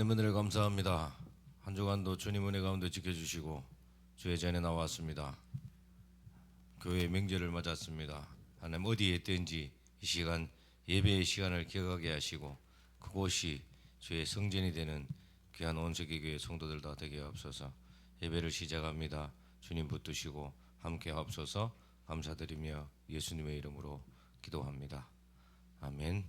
하나님 은혜를 감사합니다. 한 주간도 주님 은혜 가운데 지켜주시고 주의 전에 나왔습니다. 교회 명절을 맞았습니다. 하나님 어디에 있든지 이 시간 예배의 시간을 기억하게 하시고 그곳이 주의 성전이 되는 귀한 온세기교회 성도들 다 되게 하옵소서. 예배를 시작합니다. 주님 붙드시고 함께 하옵소서. 감사드리며 예수님의 이름으로 기도합니다. 아멘.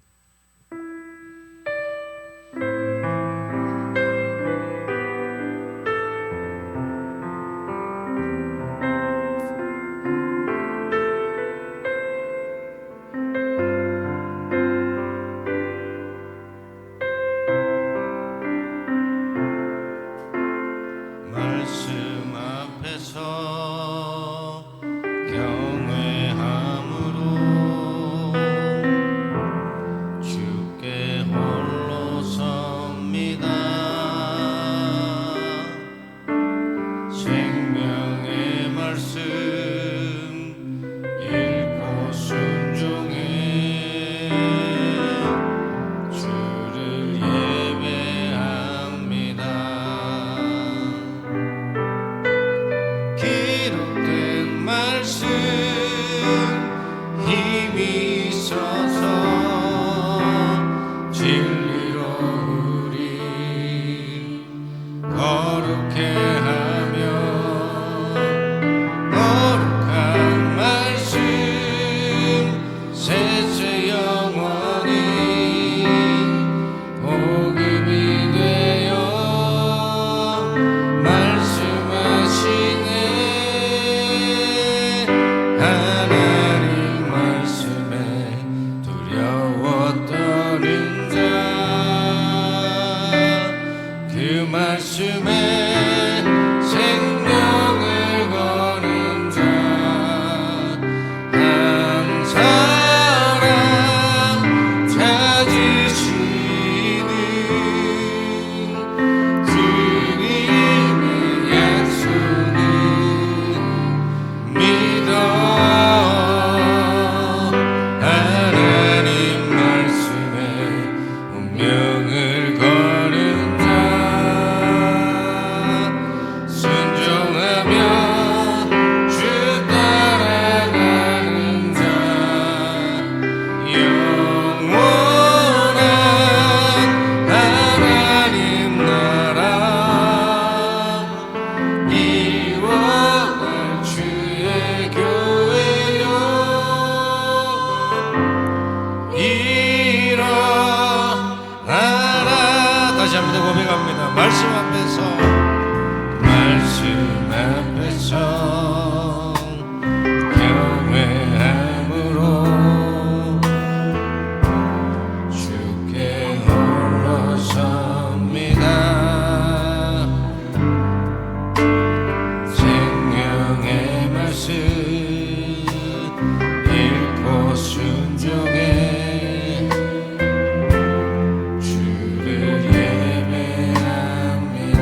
말씀 앞에서 경외함으로 주께 홀로 섭니다. 생명의 말씀 읽고 순종해 주를 예배합니다. 기록된 말씀 힘이 있어서 진리로 우리 거룩해 하며 거룩한 말씀 세세 영원히 복음이 되어 말씀하시네. 하나님 말씀에 두려워 떠는 자, 그 말씀에 생명을 거는 자, 한 사람 찾으시는 주님의 약속을 믿어. 하나님 말씀에 운명을 거는 자, 순종하며 주 따라가는 자, 영원한 하나님 나라 이루어갈 주의 교회요. 일어나라. 다시 한 번 더 고백합니다. 말씀 앞에서 경외함으로 주께 홀로 섭니다. 생명의 말씀 읽고 순종해 주를 예배합니다.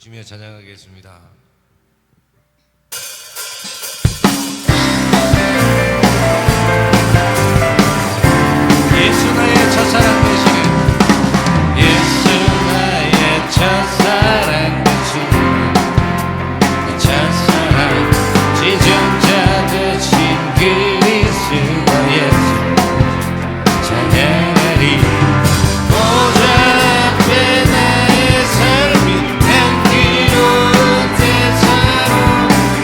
주며 찬양하겠습니다. 예수 나의 첫사랑 되시는 예수 나의 첫사랑 되시는 첫사랑 지존자 되신 그리스도 예수 찬양하리 보좌 앞에 나의 삶이 향기로운 제사로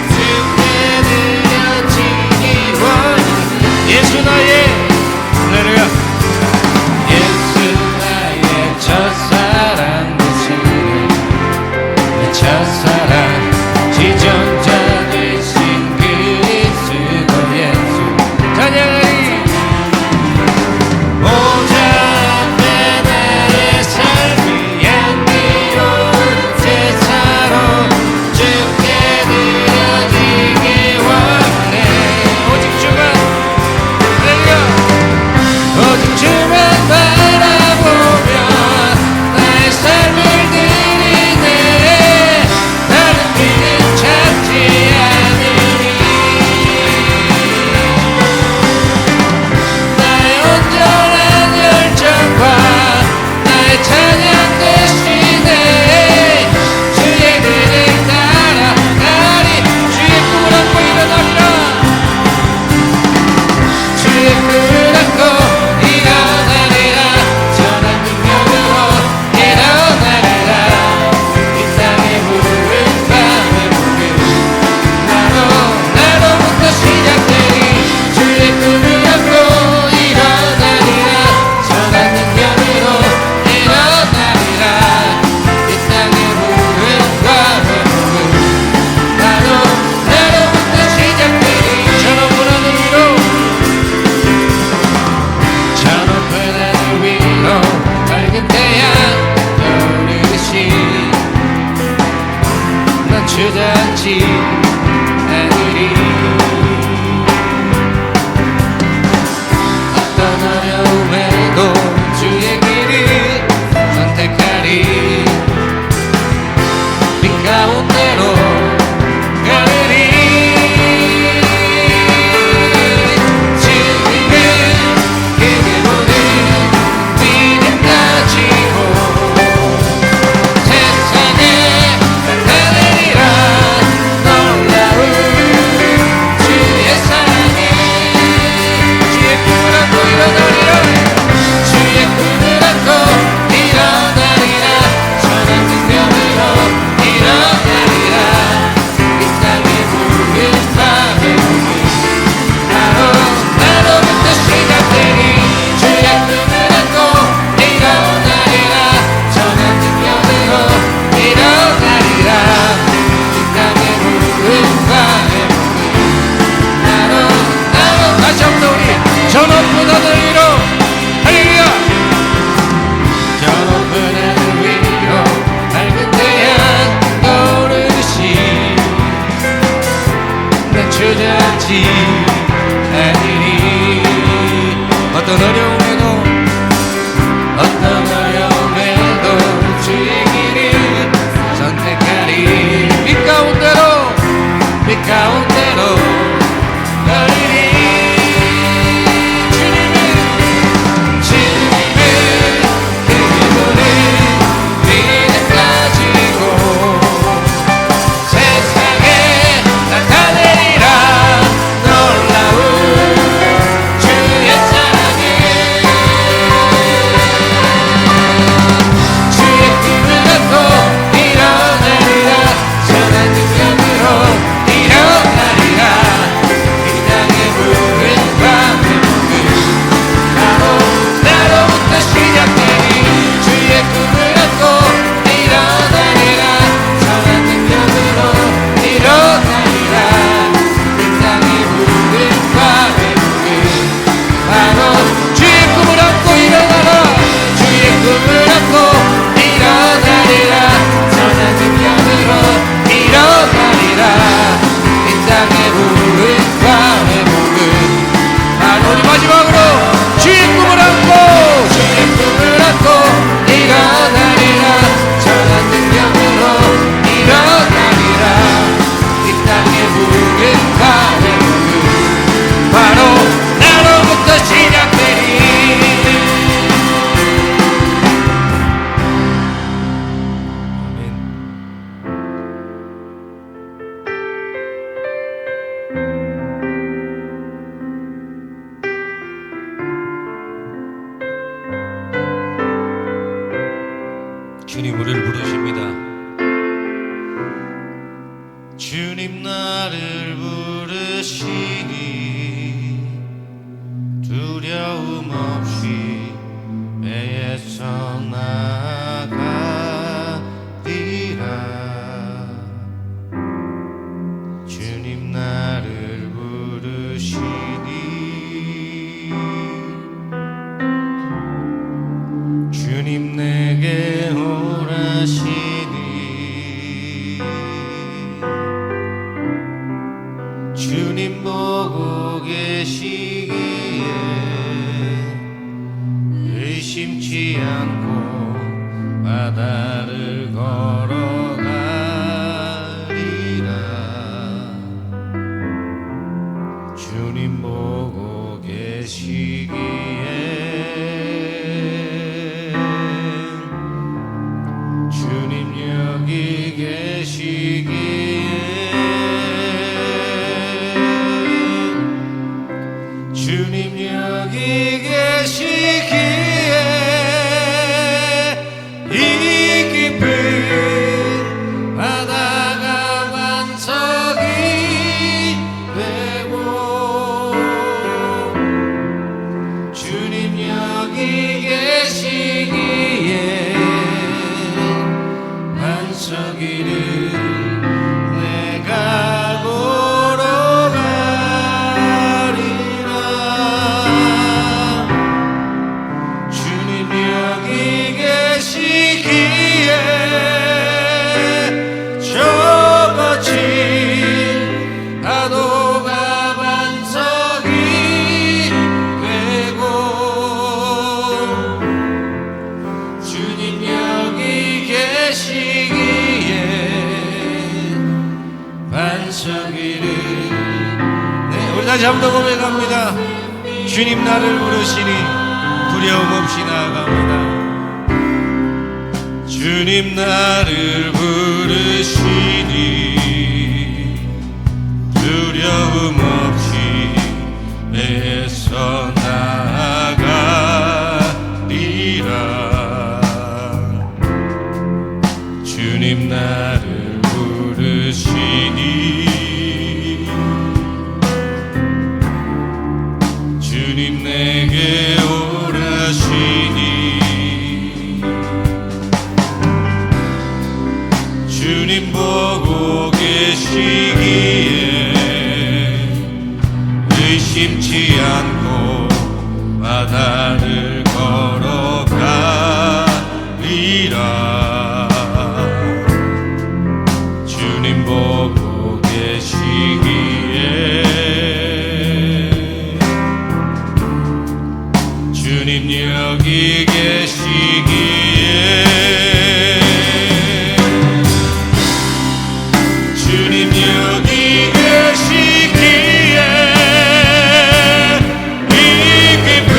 주께 드려지기 원하니 예수 나의 할렐루야 예수 나의 첫사랑 되시는 내 첫사랑 지존자 되신 그리스도 예수 찬양하리 보좌 앞에 나의 삶이 향기로운 제사로 주께 드려지기 원해 오직 주만 할렐루야 오직 주만 바라보며 나의 삶을 드리네 다른 길은 찾지 않으니 나의 온전한 열정과 나의 찬양 대신에 주의 길을 따라가리 주의 꿈을 안고 일어나리라 주의 꿈을 안고 일어나리라 전한 능력으로 일어나리라 이 땅의 부른 밤의 목을 나로부터 시작되리 주의 꿈을 안고 일어나리라 전한 능력으로 일어나리라 이 땅의 부른 밤의 목을 나로부터 시작되리 저 높은 하늘 위로 저 높은 하늘 위로 밝은 태양 떠오르듯이 난 주저앉지 않으리 어떤 어려움에도 주의 길을 선택하리 빛 가운데로 가리리 주님은 크게 보는 믿음 가지고 세상에 나타내리라 놀라운 나를 부르시니 두려움 없이 배에서 나가리라. 주님 나를 부르시니 주님 내게 오라시니 주님 보고 계시기에 의심치 않고 바다를 걸어가리라. 주님 보고 계시기에 주님 여기 계시기에 주님 여기 계시기에 이 깊은 바다가 반석이 되고 주님 여기 계시기에 반석이를 내가 보러 가리라. 주님 여기 계시기에 저 거친 파도가 반석이 되고 주님 여기 계시기에 반석이를 우리 다시 한 번 더 고백합니다. 주님 나를 부르시니 두려움 없이 나아갑니다. 주님 나를 부르시니 두려움 없이 배에서 나아가리라. 주님 나를 부르시니 주님 내게 오라시니 주님 보고 계시기에 의심치 않고 바다를 걸어가리라. 주님 보고 계시기에 주님 여기 계시기에 주님 여기 계시기에 이 깊은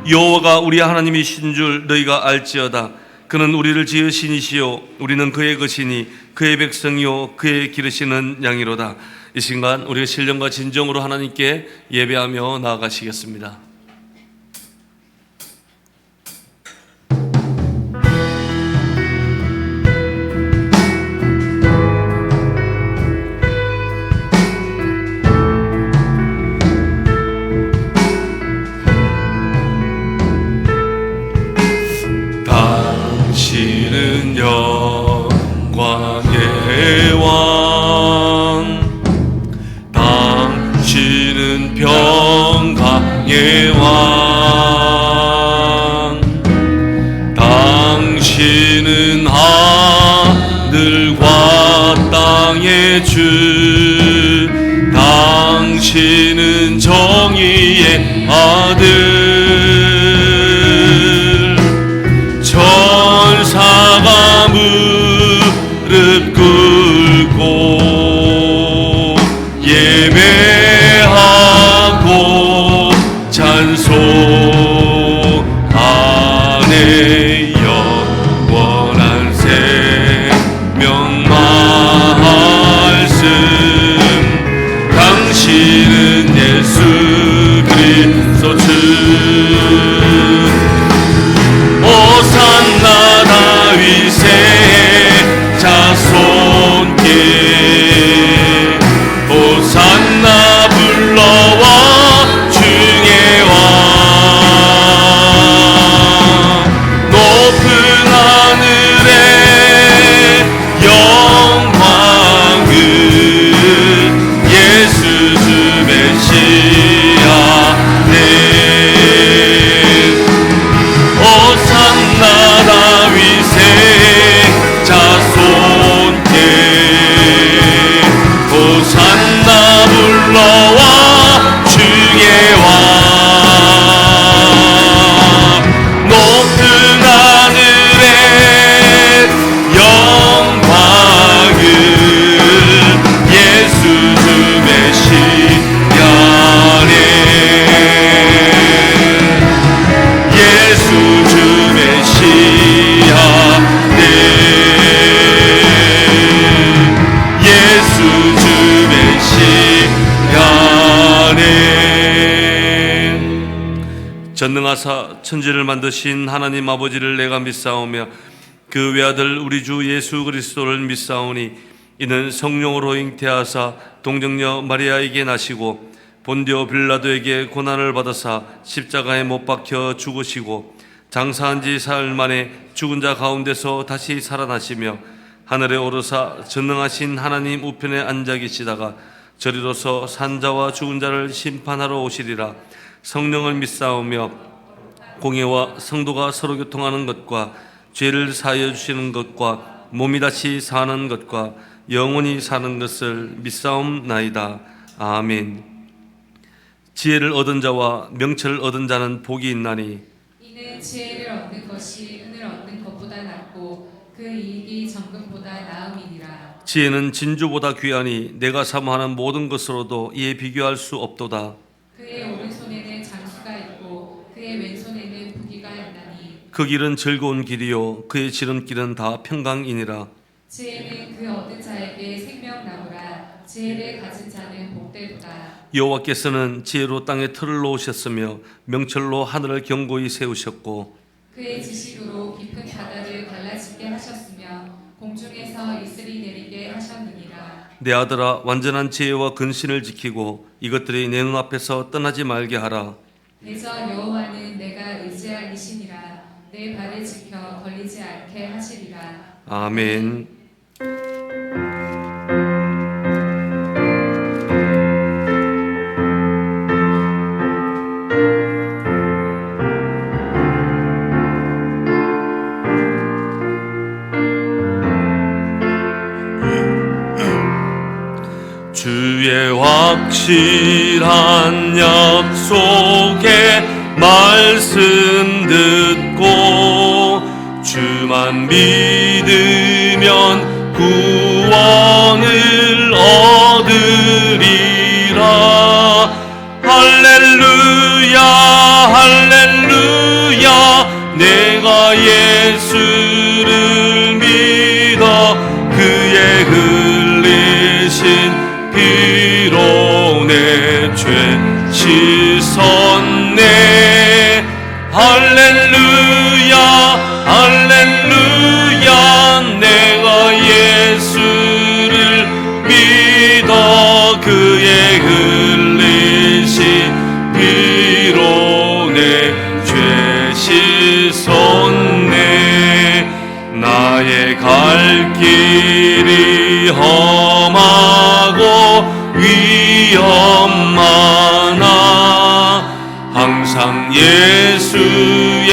여호와가 우리 하나님이신 줄 너희가 알지어다. 그는 우리를 지으신 이시요 우리는 그의 것이니 그의 백성이요 그의 기르시는 양이로다. 이 순간 우리가 신령과 진정으로 하나님께 예배하며 나아가시겠습니다. 당신은 영광의 왕, 당신은 평강의 왕, 당신은 하늘과 땅의 주, 당신은 정의의 아들. 천사가 무릎 꿇고 예배하고 찬송하네. 영원한 생명 말씀, 당신은 예수 그리스도 주. 호산나 다윗의 자손께, 호산나 불러와 중의 왕. 높은 하늘에 영광을 예수 주 메시아네. 호산나 다윗의 자손께, 호산나 불러와 주의 왕. 높은 하늘에 영광을 예수 주 메시아네. 예수 주 메시아네. 예수 주 메시아네. 전능하사 천지를 만드신 하나님 아버지를 내가 믿사오며 그 외아들 우리 주 예수 그리스도를 믿사오니 이는 성령으로 잉태하사 동정녀 마리아에게 나시고 본디오 빌라도에게 고난을 받으사 십자가에 못 박혀 죽으시고 장사한 지 사흘 만에 죽은 자 가운데서 다시 살아나시며 하늘에 오르사 전능하신 하나님 우편에 앉아 계시다가 저리로서 산자와 죽은 자를 심판하러 오시리라. 성령을 믿사오며 공회와 성도가 서로 교통하는 것과 죄를 사하여 주시는 것과 몸이 다시 사는 것과 영원히 사는 것을 믿사옵나이다. 아멘. 지혜를 얻은 자와 명철을 얻은 자는 복이 있나니 이는 지혜를 얻는 것이 은을 얻는 것보다 낫고 그 이익이 정금보다 나음이니라. 지혜는 진주보다 귀하니 내가 사모하는 모든 것으로도 이에 비교할 수 없도다. 그의 오른손에는 장수가 있고 그의 왼손에는 부귀가 있나니 그 길은 즐거운 길이요 그의 지름길은 다 평강이니라. 지혜는 그 얻은 자에게 생명나무라. 지혜를 가진 자는 복되도다. 여호와께서는 지혜로 땅에 틀을 놓으셨으며 명철로 하늘을 견고히 세우셨고 그의 지식으로 깊은 바다를 갈라지게 하셨으며 공중에서 이슬이 내리게 하셨느니라. 내 아들아 완전한 지혜와 근신을 지키고 이것들이 내 눈앞에서 떠나지 말게 하라. 대저 여호와는 내가 의지할 이시니라. 내 발을 지켜 걸리지 않게 하시리라. 아멘. 주의 확실한 약속의 말씀 듣고 주만 믿으면 구원을 얻으리라. 할렐루야 할렐루야 내가 예수를 믿어 그의 흘리신 피로 내 죄 씻었네. 할렐루야 할렐루야 내가 예수를 믿어 그의 흘리신 피로 내 죄 씻었네. 나의 갈 길이 험하고 위험 많아 항상 예수의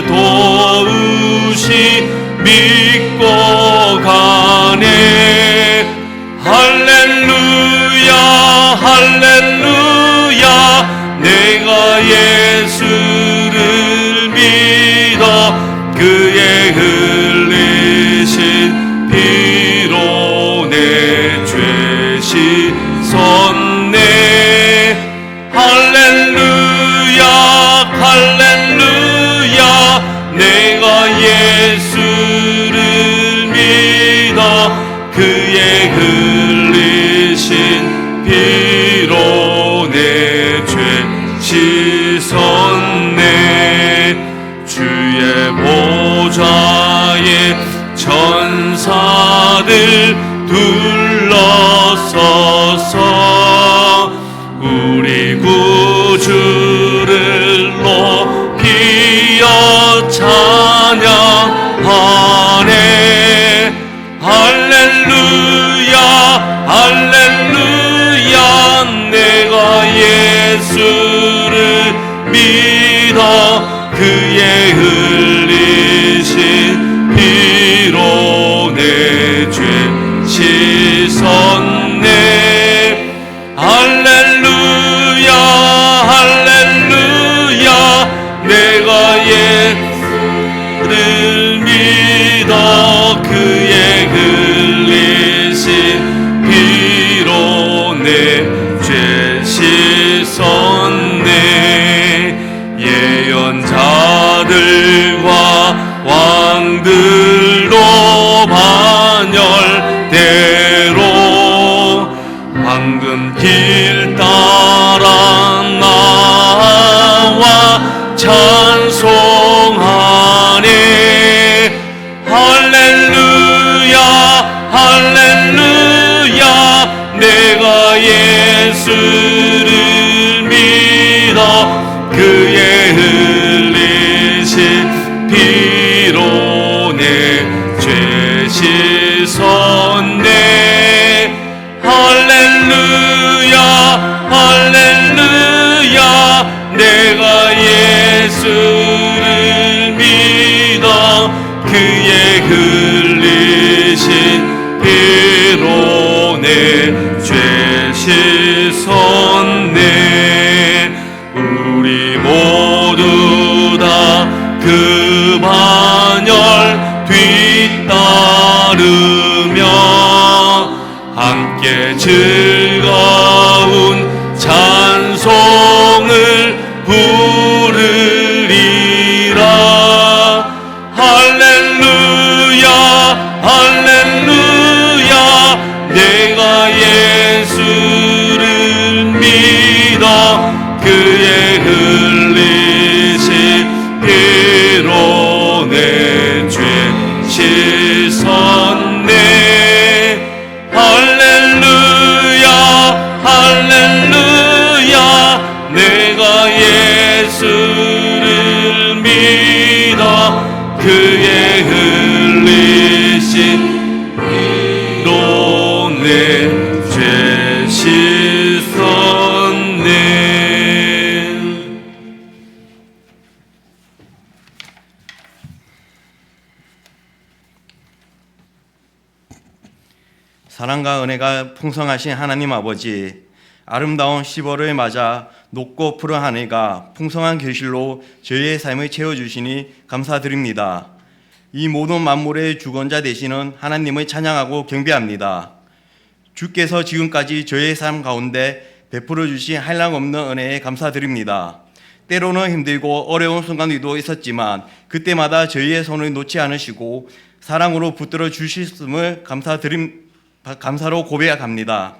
도우시 믿고 가네. 할렐루야 할렐루야 내가 예수를 믿어 그의 흘리신 피로 내 죄 씻었네. 할렐루야 할렐루야 내가 예수를 믿어 그의 흘리신 피로 내 죄 씻었네. 주의 보좌에 천사들 둘러서서 우리 구주를 높이어 찬양하네. 할렐루야 할렐루야 내가 예수를 믿어 그의 흘리신 피로 내 죄 씻었네. 할렐루야 할렐루야 내가 예수를 믿어 그의 흘리신 피로 내 죄 씻었네. 예언자들과 왕들로 반열대로 황금 길 따라 나와 찬송하네. 할렐루야 할렐루야 내가 예수를 믿어 그의 흘리신 피로 내 죄 씻었네. 할렐루야 할렐루야 내가 예수를 믿어 그의 흘리신 피로 내 죄 씻었네. 우리 모두 다 그 반열 뒤따르며 함께 즐거운 찬송을 부르리라. 할렐루야 할렐루야 내가 예수를 믿어 그의 흘리신 피로 내 죄 씻었네. 할렐루야 할렐루야 내가 예수를 믿어 그의 흘리신 피로 내 죄 씻었네. 사랑과 은혜가 풍성하신 하나님 아버지, 아름다운 10월을 맞아 높고 푸른 하늘과 풍성한 결실로 저희의 삶을 채워주시니 감사드립니다. 이 모든 만물의 주권자 되시는 하나님을 찬양하고 경배합니다. 주께서 지금까지 저희의 삶 가운데 베풀어 주신 한량없는 은혜에 감사드립니다. 때로는 힘들고 어려운 순간도 있었지만 그때마다 저희의 손을 놓지 않으시고 사랑으로 붙들어 주셨음을 감사로 고백합니다.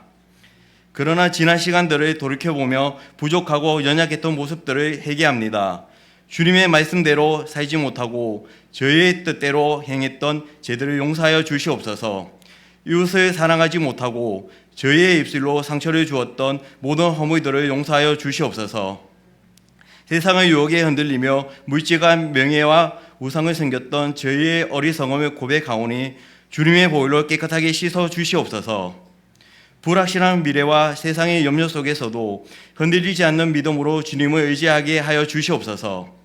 그러나 지난 시간들을 돌이켜보며 부족하고 연약했던 모습들을 회개합니다. 주님의 말씀대로 살지 못하고 저희의 뜻대로 행했던 죄들을 용서하여 주시옵소서. 이웃을 사랑하지 못하고 저희의 입술로 상처를 주었던 모든 허물들을 용서하여 주시옵소서. 세상의 유혹에 흔들리며 물질과 명예와 우상을 섬겼던 저희의 어리석음을 고백하오니 주님의 보혈로 깨끗하게 씻어 주시옵소서. 불확실한 미래와 세상의 염려 속에서도 흔들리지 않는 믿음으로 주님을 의지하게 하여 주시옵소서.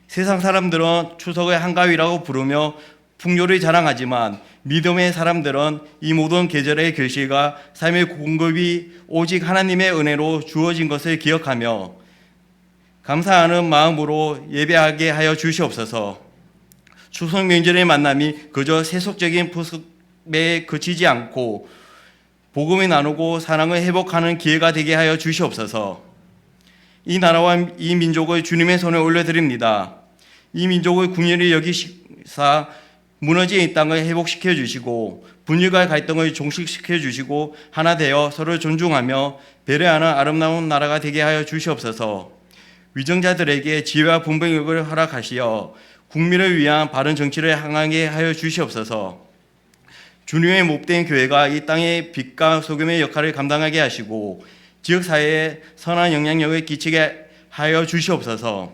세상 사람들은 추석을 한가위라고 부르며 풍요를 자랑하지만 믿음의 사람들은 이 모든 계절의 결실과 삶의 공급이 오직 하나님의 은혜로 주어진 것을 기억하며 감사하는 마음으로 예배하게 하여 주시옵소서. 추석 명절의 만남이 그저 세속적인 풍습에 그치지 않고 복음을 나누고 사랑을 회복하는 기회가 되게 하여 주시옵소서. 이 나라와 이 민족을 주님의 손에 올려드립니다. 이 민족을 궁휼히 여기사 무너진 이 땅을 회복시켜 주시고 분열과 갈등을 종식시켜 주시고 하나 되어 서로 존중하며 배려하는 아름다운 나라가 되게 하여 주시옵소서. 위정자들에게 지혜와 분별력을 허락하시어 국민을 위한 바른 정치를 향하게 하여 주시옵소서. 주님의 목된 교회가 이 땅의 빛과 소금의 역할을 감당하게 하시고 지역사회에 선한 영향력을 끼치게 하여 주시옵소서.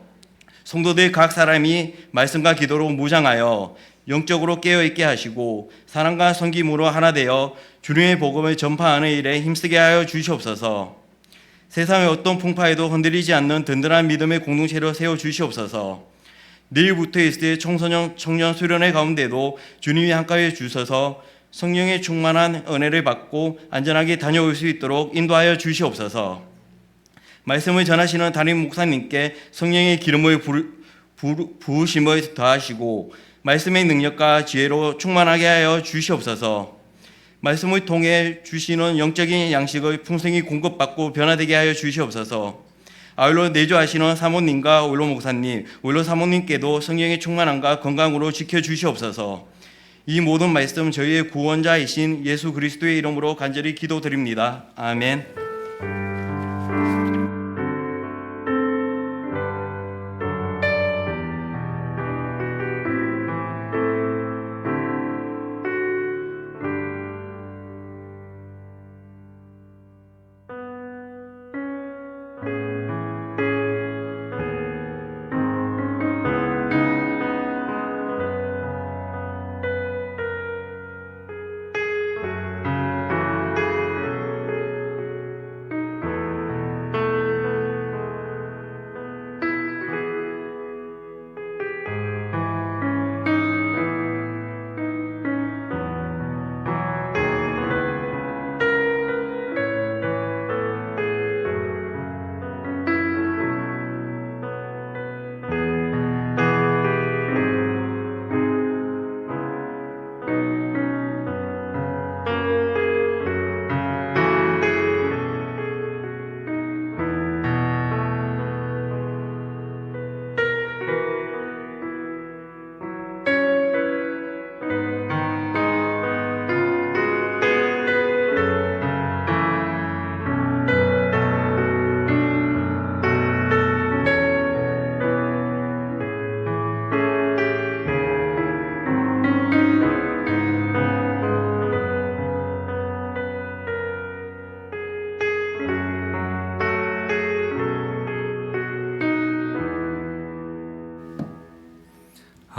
성도들 각 사람이 말씀과 기도로 무장하여 영적으로 깨어있게 하시고 사랑과 섬김으로 하나 되어 주님의 복음을 전파하는 일에 힘쓰게 하여 주시옵소서. 세상의 어떤 풍파에도 흔들리지 않는 든든한 믿음의 공동체로 세워주시옵소서. 내일부터 있을 청소년 청년 수련회 가운데도 주님이 함께해 주셔서 성령의 충만한 은혜를 받고 안전하게 다녀올 수 있도록 인도하여 주시옵소서. 말씀을 전하시는 담임 목사님께 성령의 기름을 부으심을 더하시고 말씀의 능력과 지혜로 충만하게 하여 주시옵소서. 말씀을 통해 주시는 영적인 양식을 풍성히 공급받고 변화되게 하여 주시옵소서. 아울러 내조하시는 사모님과 올로 목사님, 올로 사모님께도 성령의 충만함과 건강으로 지켜주시옵소서. 이 모든 말씀 저희의 구원자이신 예수 그리스도의 이름으로 간절히 기도드립니다. 아멘.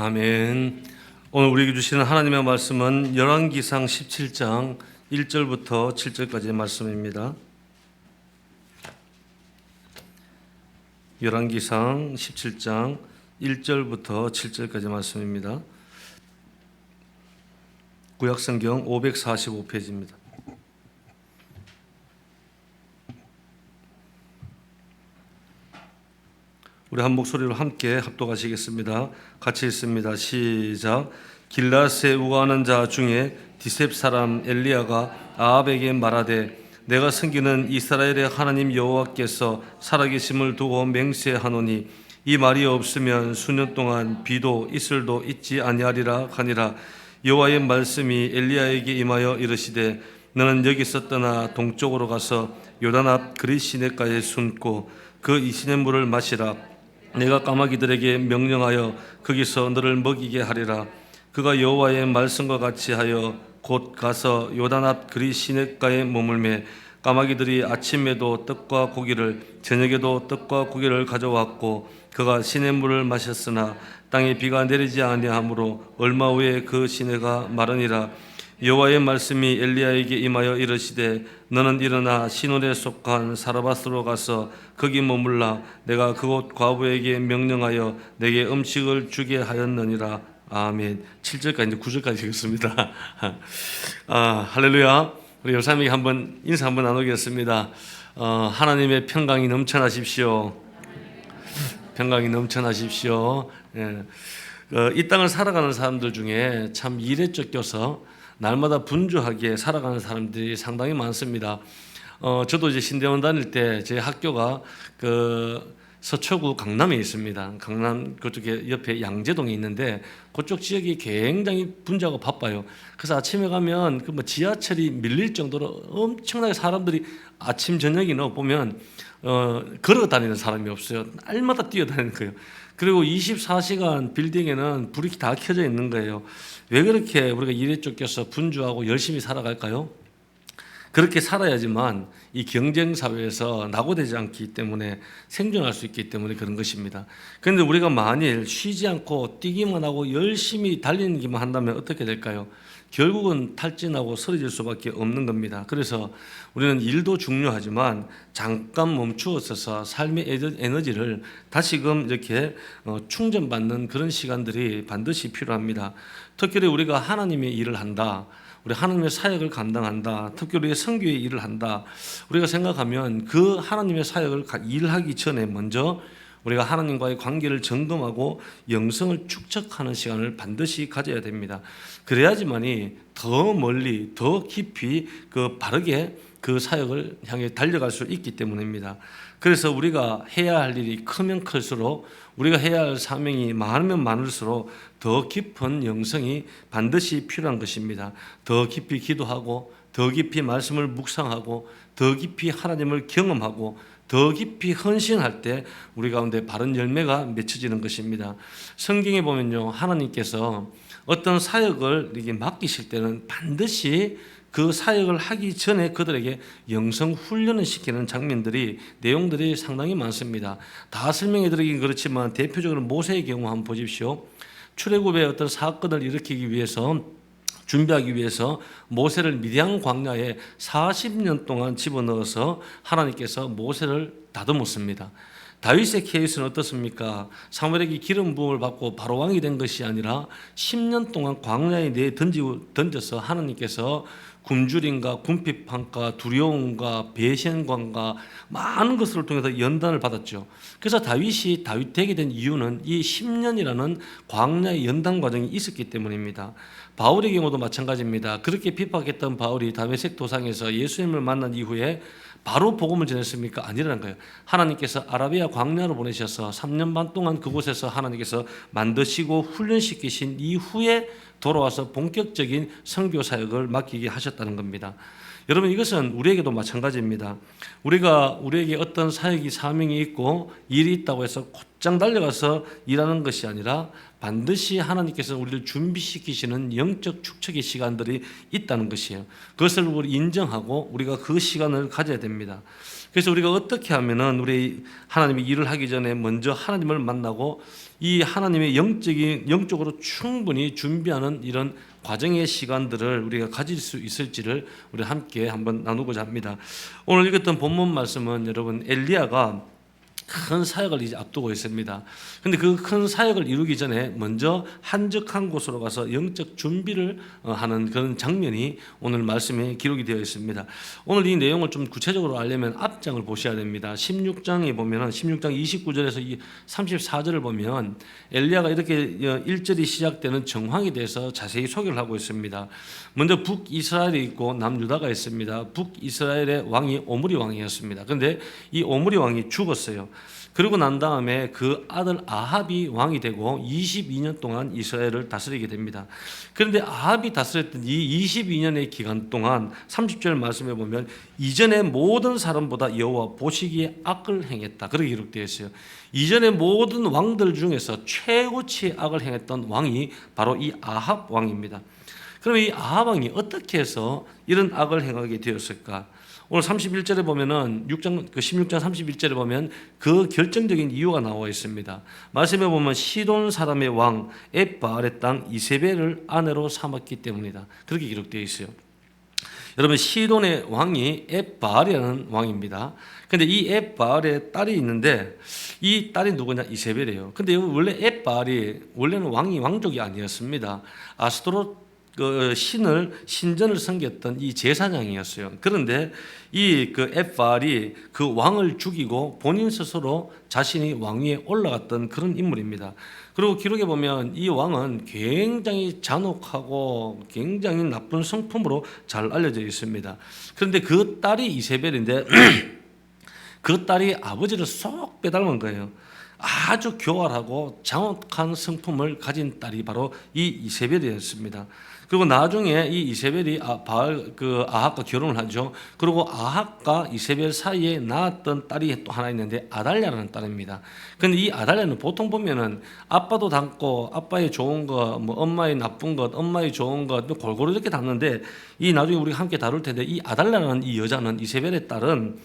아멘. 오늘 우리에게 주시는 하나님의 말씀은 열왕기상 17장 1절부터 7절까지의 말씀입니다. 열왕기상 17장 1절부터 7절까지 말씀입니다. 구약성경 545페이지입니다. 우리 한 목소리로 함께 합독하시겠습니다. 같이 읽습니다. 시작. 길앗에 우거하는 자 중에 디셉 사람 엘리야가 아합에게 말하되 내가 섬기는 이스라엘의 하나님 여호와께서 살아계심을 두고 맹세하노니 이 말이 없으면 수년 동안 비도 이슬도 있지 아니하리라 하니라. 여호와의 말씀이 엘리야에게 임하여 이르시되 너는 여기서 떠나 동쪽으로 가서 요단 앞 그릿 시냇가에 숨고 그 이 시냇물을 마시라. 내가 까마귀들에게 명령하여 거기서 너를 먹이게 하리라. 그가 여호와의 말씀과 같이 하여 곧 가서 요단 앞 그릿 시냇가에 머물매 까마귀들이 아침에도 떡과 고기를 저녁에도 떡과 고기를 가져왔고 그가 시냇물을 마셨으나 땅에 비가 내리지 아니하므로 얼마 후에 그 시내가 마르니라. 여호와의 말씀이 엘리야에게 임하여 이르시되 너는 일어나 시돈에 속한 사르밧으로 가서 거기 머물라. 내가 그곳 과부에게 명령하여 내게 음식을 주게 하였느니라. 아멘. 7절까지 9절까지 읽겠습니다. 할렐루야. 우리 열사님에게 한번 인사 한번 나누겠습니다. 하나님의 평강이 넘쳐나십시오. 평강이 넘쳐나십시오. 예. 이 땅을 살아가는 사람들 중에 참 일에 쫓겨서 날마다 분주하게 살아가는 사람들이 상당히 많습니다. 저도 이제 신대원 다닐 때 제 학교가 그 서초구 강남에 있습니다. 강남 그쪽에 옆에 양재동에 있는데 그쪽 지역이 굉장히 분주하고 바빠요. 그래서 아침에 가면 그 뭐 지하철이 밀릴 정도로 엄청나게 사람들이 아침 저녁이나 보면 걸어 다니는 사람이 없어요. 날마다 뛰어다니는 거예요. 그리고 24시간 빌딩에는 불이 다 켜져 있는 거예요. 왜 그렇게 우리가 일에 쫓겨서 분주하고 열심히 살아갈까요? 그렇게 살아야지만 이 경쟁 사회에서 낙오되지 않기 때문에 생존할 수 있기 때문에 그런 것입니다. 그런데 우리가 만일 쉬지 않고 뛰기만 하고 열심히 달리기만 한다면 어떻게 될까요? 결국은 탈진하고 쓰러질 수밖에 없는 겁니다. 그래서 우리는 일도 중요하지만 잠깐 멈추어서서 삶의 에너지를 다시금 이렇게 충전받는 그런 시간들이 반드시 필요합니다. 특별히 우리가 하나님의 일을 한다. 우리 하나님의 사역을 감당한다. 특히 우리의 선교의 일을 한다. 우리가 생각하면 그 하나님의 사역을 일하기 전에 먼저 우리가 하나님과의 관계를 점검하고 영성을 축적하는 시간을 반드시 가져야 됩니다. 그래야지만이 더 멀리 더 깊이 바르게 그 사역을 향해 달려갈 수 있기 때문입니다. 그래서 우리가 해야 할 일이 크면 클수록 우리가 해야 할 사명이 많으면 많을수록 더 깊은 영성이 반드시 필요한 것입니다. 더 깊이 기도하고 더 깊이 말씀을 묵상하고 더 깊이 하나님을 경험하고 더 깊이 헌신할 때 우리 가운데 바른 열매가 맺혀지는 것입니다. 성경에 보면요, 하나님께서 어떤 사역을 이렇게 맡기실 때는 반드시 그 사역을 하기 전에 그들에게 영성 훈련을 시키는 장면들이 내용들이 상당히 많습니다. 다 설명해 드리긴 그렇지만 대표적으로 모세의 경우 한번 보십시오. 출애굽의 어떤 사건을 일으키기 위해서 준비하기 위해서 모세를 미디안 광야에 40년 동안 집어넣어서 하나님께서 모세를 다듬었습니다. 다윗의 케이스는 어떻습니까? 사무엘에게 기름 부음을 받고 바로 왕이 된 것이 아니라 10년 동안 광야에 던져서 하나님께서 굶주림과 궁핍함과 두려움과 배신감과 많은 것을 통해서 연단을 받았죠. 그래서 다윗이 다윗 되게 된 이유는 이 10년이라는 광야의 연단 과정이 있었기 때문입니다. 바울의 경우도 마찬가지입니다. 그렇게 핍박했던 바울이 다메섹 도상에서 예수님을 만난 이후에 바로 복음을 전했습니까? 아니라는 거예요. 하나님께서 아라비아 광야로 보내셔서 3년 반 동안 그곳에서 하나님께서 만드시고 훈련시키신 이후에 돌아와서 본격적인 선교 사역을 맡기게 하셨다는 겁니다. 여러분, 이것은 우리에게도 마찬가지입니다. 우리에게 어떤 사역이 사명이 있고 일이 있다고 해서 곧장 달려가서 일하는 것이 아니라 반드시 하나님께서 우리를 준비시키시는 영적 축적의 시간들이 있다는 것이에요. 그것을 우리 인정하고 우리가 그 시간을 가져야 됩니다. 그래서 우리가 어떻게 하면은 우리 하나님의 일을 하기 전에 먼저 하나님을 만나고 이 하나님의 영적으로 충분히 준비하는 이런 과정의 시간들을 우리가 가질 수 있을지를 우리 함께 한번 나누고자 합니다. 오늘 읽었던 본문 말씀은 여러분 엘리야가 큰 사역을 이제 앞두고 있습니다. 근데 그 큰 사역을 이루기 전에 먼저 한적한 곳으로 가서 영적 준비를 하는 그런 장면이 오늘 말씀에 기록이 되어 있습니다. 오늘 이 내용을 좀 구체적으로 알려면 앞장을 보셔야 됩니다. 16장에 보면은 16장 29절에서 34절을 보면 엘리야가 이렇게 1절이 시작되는 정황에 대해서 자세히 소개를 하고 있습니다. 먼저 북이스라엘이 있고 남유다가 있습니다. 북이스라엘의 왕이 오므리 왕이었습니다. 그런데 이 오므리 왕이 죽었어요. 그리고 난 다음에 그 아들 아합이 왕이 되고 22년 동안 이스라엘을 다스리게 됩니다. 그런데 아합이 다스렸던 이 22년의 기간 동안 30절 말씀에 보면 이전의 모든 사람보다 여호와 보시기에 악을 행했다. 그렇게 기록되어 있어요. 이전의 모든 왕들 중에서 최고치의 악을 행했던 왕이 바로 이 아합 왕입니다. 그럼 이 아합 왕이 어떻게 해서 이런 악을 행하게 되었을까? 오늘 31절에 보면은 16장 31절에 보면 그 결정적인 이유가 나와 있습니다. 말씀에 보면 시돈 사람의 왕 엣바알의 딸 이세벨을 아내로 삼았기 때문이다. 그렇게 기록되어 있어요. 여러분 시돈의 왕이 엣바알이라는 왕입니다. 근데 이 엣바알의 딸이 있는데 이 딸이 누구냐? 이세벨이에요. 근데 원래 엣바알이 원래는 왕족이 아니었습니다. 아스토롯 신전을 섬겼던 이 제사장이었어요. 그런데 이 엣바알이 그 왕을 죽이고 본인 스스로 자신이 왕위에 올라갔던 그런 인물입니다. 그리고 기록에 보면 이 왕은 굉장히 잔혹하고 굉장히 나쁜 성품으로 잘 알려져 있습니다. 그런데 그 딸이 이세벨인데 그 딸이 아버지를 쏙 빼닮은 거예요. 아주 교활하고 장혹한 성품을 가진 딸이 바로 이 이세벨이었습니다. 그리고 나중에 이 이세벨이 아합과 결혼을 하죠. 그리고 아합과 이세벨 사이에 낳았던 딸이 또 하나 있는데 아달랴라는 딸입니다. 근데 이 아달랴는 보통 보면은 아빠도 닮고 아빠의 좋은 것, 뭐 엄마의 나쁜 것, 엄마의 좋은 것 골고루 이렇게 닮는데 이 나중에 우리가 함께 다룰 텐데 이 아달랴라는 이 여자는 이세벨의 딸은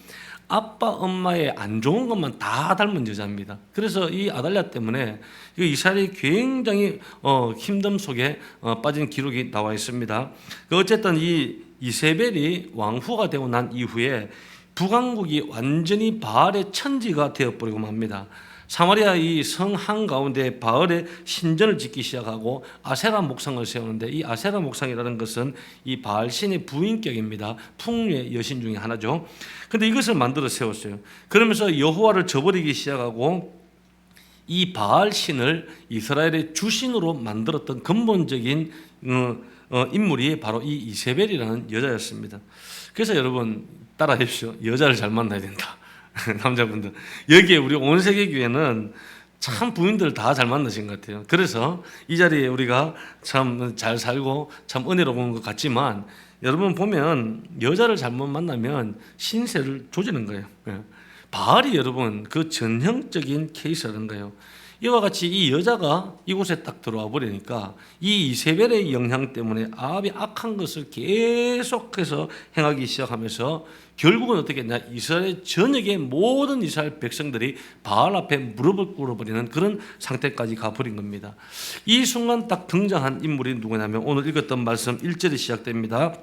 아빠, 엄마의 안 좋은 것만 다 닮은 여자입니다. 그래서 이 아달랴 때문에 이스라엘이 굉장히 힘듦 속에 빠진 기록이 나와 있습니다. 어쨌든 이 이세벨이 왕후가 되고 난 이후에 북왕국이 완전히 바알의 천지가 되어버리고 맙니다. 사마리아 이 성 한가운데 바알의 신전을 짓기 시작하고 아세라 목상을 세우는데 이 아세라 목상이라는 것은 이 바알 신의 부인격입니다. 풍류의 여신 중에 하나죠. 그런데 이것을 만들어 세웠어요. 그러면서 여호와를 저버리기 시작하고 이 바알 신을 이스라엘의 주신으로 만들었던 근본적인 인물이 바로 이 이세벨이라는 여자였습니다. 그래서 여러분 따라하십시오. 여자를 잘 만나야 된다. 남자분들 여기에 우리 온 세계 교회는 참 부인들 다 잘 만나신 것 같아요. 그래서 이 자리에 우리가 참 잘 살고 참 은혜로운 것 같지만 여러분 보면 여자를 잘못 만나면 신세를 조지는 거예요. 바알이 여러분 그 전형적인 케이스라는 거예요. 이와 같이 이 여자가 이곳에 딱 들어와 버리니까 이 이세벨의 영향 때문에 아합이 악한 것을 계속해서 행하기 시작하면서 결국은 어떻게 했냐? 이스라엘 전역의 모든 이스라엘 백성들이 바알 앞에 무릎을 꿇어버리는 그런 상태까지 가버린 겁니다. 이 순간 딱 등장한 인물이 누구냐면 오늘 읽었던 말씀 1절이 시작됩니다.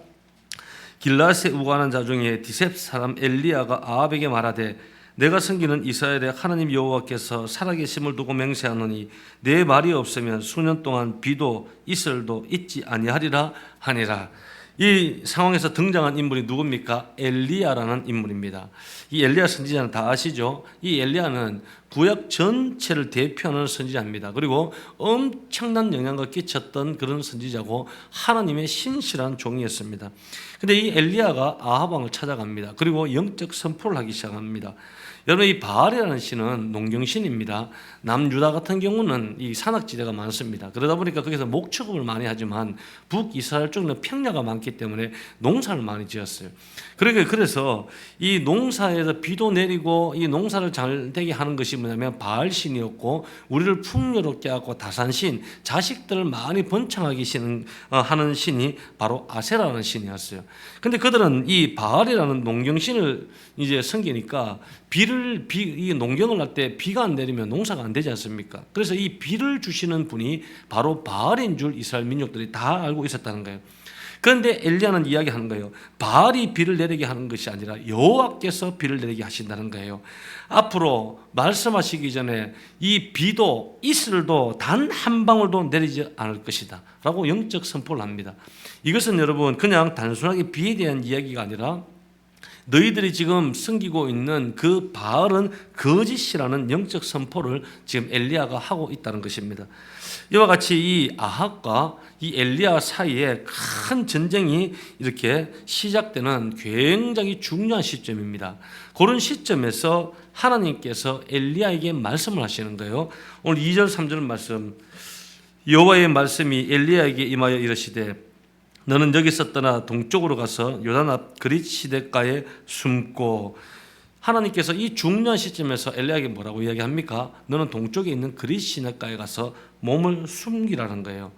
길라앗에 우거하는 자 중에 디셉 사람 엘리야가 아합에게 말하되 내가 섬기는 이스라엘의 하나님 여호와께서 살아계심을 두고 맹세하노니 내 말이 없으면 수년 동안 비도 이슬도 있지 아니하리라 하니라. 이 상황에서 등장한 인물이 누굽니까? 엘리야라는 인물입니다. 이 엘리야 선지자는 다 아시죠? 이 엘리야는 구약 전체를 대표하는 선지자입니다. 그리고 엄청난 영향을 끼쳤던 그런 선지자고 하나님의 신실한 종이었습니다. 근데 이 엘리야가 아합 왕을 찾아갑니다. 그리고 영적 선포를 하기 시작합니다. 여러분 이 바알이라는 신은 농경신입니다. 남유다 같은 경우는 이 산악지대가 많습니다. 그러다 보니까 거기서 목축업을 많이 하지만 북이스라엘 쪽은 평야가 많기 때문에 농사를 많이 지었어요. 그래서 이 농사에서 비도 내리고 이 농사를 잘 되게 하는 것이 뭐냐면 바알 신이었고 우리를 풍요롭게 하고 다산신 자식들을 많이 번창하게 하는 신이 바로 아세라라는 신이었어요. 근데 그들은 이 바알이라는 농경신을 이제 섬기니까 이 농경을 할 때 비가 안 내리면 농사가 안 되지 않습니까? 그래서 이 비를 주시는 분이 바로 바알인 줄 이스라엘 민족들이 다 알고 있었다는 거예요. 그런데 엘리야는 이야기하는 거예요. 바알이 비를 내리게 하는 것이 아니라 여호와께서 비를 내리게 하신다는 거예요. 앞으로 말씀하시기 전에 이 비도 이슬도 단 한 방울도 내리지 않을 것이다 라고 영적 선포를 합니다. 이것은 여러분 그냥 단순하게 비에 대한 이야기가 아니라 너희들이 지금 섬기고 있는 그 바알은 거짓이라는 영적 선포를 지금 엘리야가 하고 있다는 것입니다. 이와 같이 이 아합과 이 엘리야 사이에 큰 전쟁이 이렇게 시작되는 굉장히 중요한 시점입니다. 그런 시점에서 하나님께서 엘리야에게 말씀을 하시는 거예요. 오늘 2절 3절 말씀, 여호와의 말씀이 엘리야에게 임하여 이르시되 너는 여기서 떠나 동쪽으로 가서 요단 앞 그릿 시냇가에 숨고. 하나님께서 이 중요한 시점에서 엘리야에게 뭐라고 이야기합니까? 너는 동쪽에 있는 그릿 시냇가에 가서 몸을 숨기라는 거예요.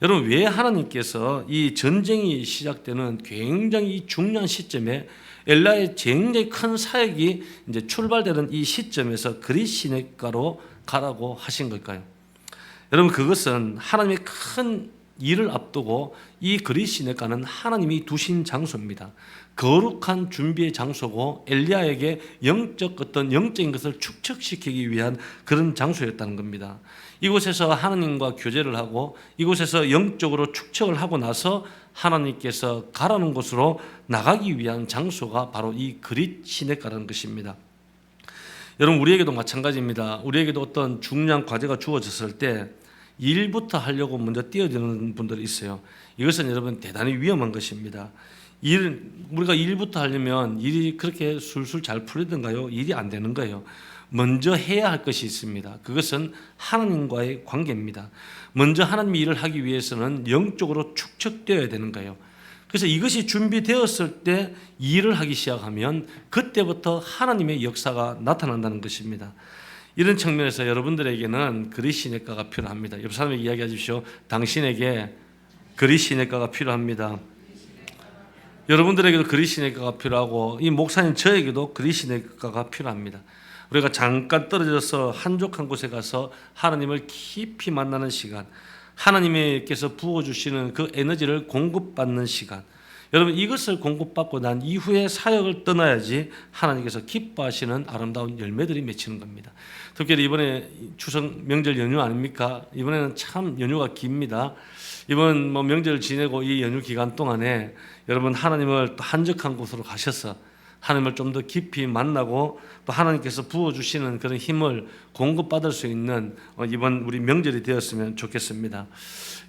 여러분, 왜 하나님께서 이 전쟁이 시작되는 굉장히 중요한 시점에 엘리야의 굉장히 큰 사역이 이제 출발되는 이 시점에서 그릿 시냇가로 가라고 하신 걸까요? 여러분, 그것은 하나님의 큰 일을 앞두고 이 그릿 시냇가는 하나님이 두신 장소입니다. 거룩한 준비의 장소고 엘리야에게 어떤 영적인 것을 축적시키기 위한 그런 장소였다는 겁니다. 이곳에서 하나님과 교제를 하고 이곳에서 영적으로 축적을 하고 나서 하나님께서 가라는 곳으로 나가기 위한 장소가 바로 이 그릿 시냇가라는 것입니다. 여러분, 우리에게도 마찬가지입니다. 우리에게도 어떤 중요한 과제가 주어졌을 때 일부터 하려고 먼저 뛰어드는 분들이 있어요. 이것은 여러분 대단히 위험한 것입니다. 우리가 일부터 하려면 일이 그렇게 술술 잘 풀리던가요? 일이 안 되는 거예요. 먼저 해야 할 것이 있습니다. 그것은 하나님과의 관계입니다. 먼저 하나님의 일을 하기 위해서는 영적으로 축적되어야 되는 거예요. 그래서 이것이 준비되었을 때 일을 하기 시작하면 그때부터 하나님의 역사가 나타난다는 것입니다. 이런 측면에서 여러분들에게는 그릿 시냇가가 필요합니다. 옆 사람에게 이야기하십시오. 당신에게 그릿 시냇가가 필요합니다. 여러분들에게도 그릿 시냇가가 필요하고 이 목사님 저에게도 그릿 시냇가가 필요합니다. 우리가 잠깐 떨어져서 한적한 곳에 가서 하나님을 깊이 만나는 시간, 하나님께서 부어주시는 그 에너지를 공급받는 시간, 여러분 이것을 공급받고 난 이후에 사역을 떠나야지 하나님께서 기뻐하시는 아름다운 열매들이 맺히는 겁니다. 특별히 이번에 추석 명절 연휴 아닙니까? 이번에는 참 연휴가 깁니다. 이번 명절 지내고 이 연휴 기간 동안에 여러분 하나님을 또 한적한 곳으로 가셔서 하나님을 좀 더 깊이 만나고 또 하나님께서 부어주시는 그런 힘을 공급받을 수 있는 이번 우리 명절이 되었으면 좋겠습니다.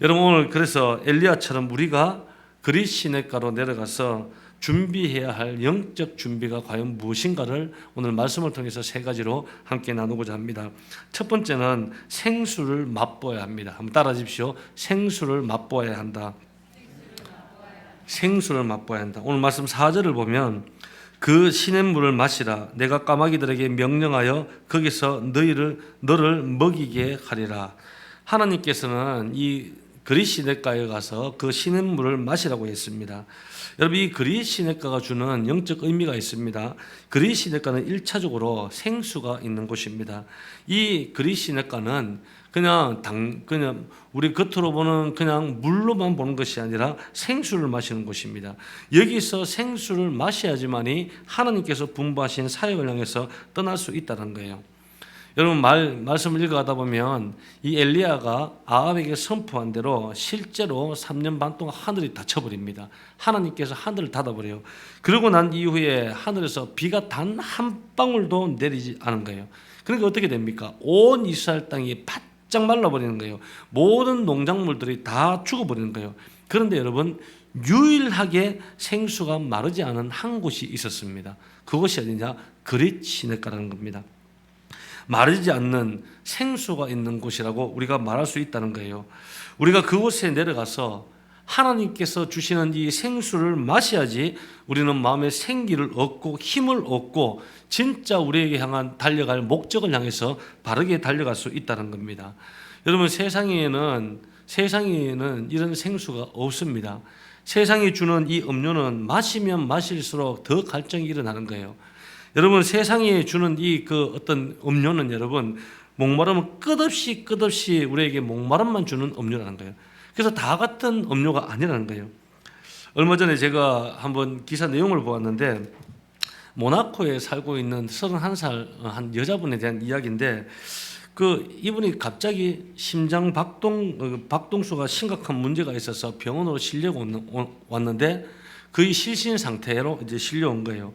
여러분, 오늘 그래서 엘리야처럼 우리가 그릿 시냇가로 내려가서 준비해야 할 영적 준비가 과연 무엇인가를 오늘 말씀을 통해서 세 가지로 함께 나누고자 합니다. 첫 번째는 생수를 맛보아야 합니다. 한번 따라해 주십시오. 생수를 맛보아야 한다. 생수를 맛보아야 한다. 오늘 말씀 4절을 보면 그 시냇물을 마시라. 내가 까마귀들에게 명령하여 거기서 너를 먹이게 하리라. 하나님께서는 이 그릿 시냇가에 가서 그 시냇물을 마시라고 했습니다. 여러분, 이 그릿 시냇가가 주는 영적 의미가 있습니다. 그릿 시냇가는 1차적으로 생수가 있는 곳입니다. 이 그릿 시냇가는 그냥 우리 겉으로 보는 그냥 물로만 보는 것이 아니라 생수를 마시는 곳입니다. 여기서 생수를 마셔야지만이 하나님께서 분부하신 사역을 향해서 떠날 수 있다는 거예요. 여러분, 말씀을 읽어가다 보면 이 엘리야가 아합에게 선포한 대로 실제로 3년 반 동안 하늘이 닫혀버립니다. 하나님께서 하늘을 닫아버려요. 그러고 난 이후에 하늘에서 비가 단 한 방울도 내리지 않은 거예요. 그러니까 어떻게 됩니까? 온 이스라엘 땅이 바짝 말라버리는 거예요. 모든 농작물들이 다 죽어버리는 거예요. 그런데 여러분, 유일하게 생수가 마르지 않은 한 곳이 있었습니다. 그곳이 어디냐? 그릿 시냇가라는 겁니다. 마르지 않는 생수가 있는 곳이라고 우리가 말할 수 있다는 거예요. 우리가 그곳에 내려가서 하나님께서 주시는 이 생수를 마셔야지 우리는 마음의 생기를 얻고 힘을 얻고 진짜 우리에게 향한 달려갈 목적을 향해서 바르게 달려갈 수 있다는 겁니다. 여러분, 세상에는 이런 생수가 없습니다. 세상이 주는 이 음료는 마시면 마실수록 더 갈증이 일어나는 거예요. 여러분, 세상이 주는 이 어떤 음료는 여러분 목마르면 끝없이 우리에게 목마름만 주는 음료라는 거예요. 그래서 다 같은 음료가 아니라는 거예요. 얼마 전에 제가 한번 기사 내용을 보았는데 모나코에 살고 있는 31살 한 여자분에 대한 이야기인데 이분이 갑자기 심장 박동수가 심각한 문제가 있어서 병원으로 왔는데 거의 실신 상태로 이제 실려온 거예요.